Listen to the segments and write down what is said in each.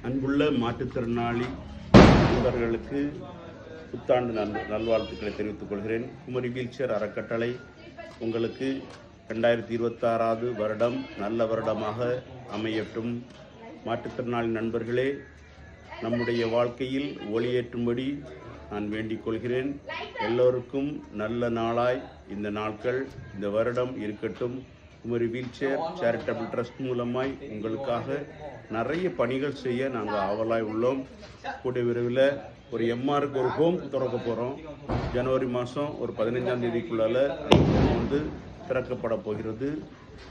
அன்புள்ள மாற்றுத்திறனாளி நண்பர்களுக்கு புத்தாண்டு நல்வாழ்த்துக்களை தெரிவித்துக் கொள்கிறேன். குமரி வீல்சேர் அறக்கட்டளை உங்களுக்கு 2026 வருடம் நல்ல வருடமாக அமையட்டும். மாற்றுத்திறனாளி நண்பர்களே, நம்முடைய வாழ்க்கையில் ஒளியேற்றும்படி நான் வேண்டிக் கொள்கிறேன். எல்லோருக்கும் நல்ல நாளாய் இந்த நாட்கள், இந்த வருடம் இருக்கட்டும். குமரி வீல்சேர் சேரிட்டபிள் ட்ரஸ்ட் மூலமாய் உங்களுக்காக நிறைய பணிகள் செய்ய நாங்கள் ஆவலாய் உள்ளோம். கூடிய விரைவில் ஒரு எம்ஆருக்கு ஒரு ஹோம் திறக்க போகிறோம். ஜனவரி மாதம் ஒரு 15ஆம் தேதிக்குள்ளால் வந்து திறக்கப்பட போகிறது.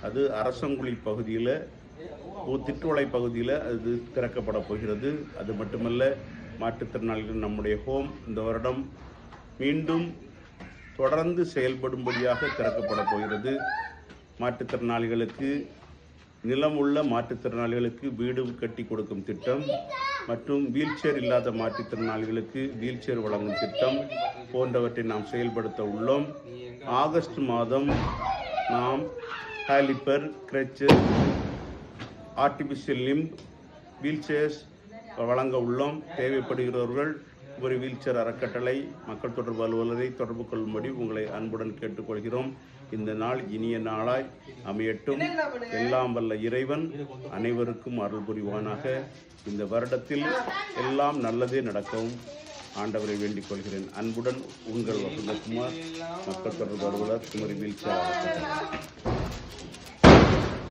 அது அரசங்குழி பகுதியில், திட்டுவளை பகுதியில் அது திறக்கப்பட போகிறது. அது மட்டுமல்ல, மாற்றுத்திறனாளிகள் நம்முடைய ஹோம் இந்த வருடம் மீண்டும் தொடர்ந்து செயல்படும்படியாக திறக்கப்பட போகிறது. மாற்றுத்திறனாளிகளுக்கு, நிலம் உள்ள மாற்றுத்திறனாளிகளுக்கு வீடு கட்டி கொடுக்கும் திட்டம் மற்றும் வீல்சேர் இல்லாத மாற்றுத்திறனாளிகளுக்கு வீல்சேர் வழங்கும் திட்டம் போன்றவற்றை நாம் செயல்படுத்த உள்ளோம். ஆகஸ்ட் மாதம் நாம் ஹாலிப்பர், கிரச்சஸ், ஆர்டிஃபிஷியல் லிம்ப், வீல்சேர்ஸ் வழங்க உள்ளோம். தேவைப்படுகிறவர்கள் குமரி வீல்சேர் அறக்கட்டளை மக்கள் தொடர்பு அலுவலரை தொடர்பு கொள்ளும்படி உங்களை அன்புடன் கேட்டுக்கொள்கிறோம். இந்த நாள் இனிய நாளாய் அமையட்டும். எல்லாம் வல்ல இறைவன் அனைவருக்கும் அருள் புரிவானாக. இந்த வருடத்தில் எல்லாம் நல்லதே நடக்கவும் ஆண்டவரை வேண்டிக் கொள்கிறேன். அன்புடன் உங்கள் வசந்தகுமார், மக்கள் தொடர்பு அலுவலர், குமரி வீல்சேர் அறக்கட்டளை.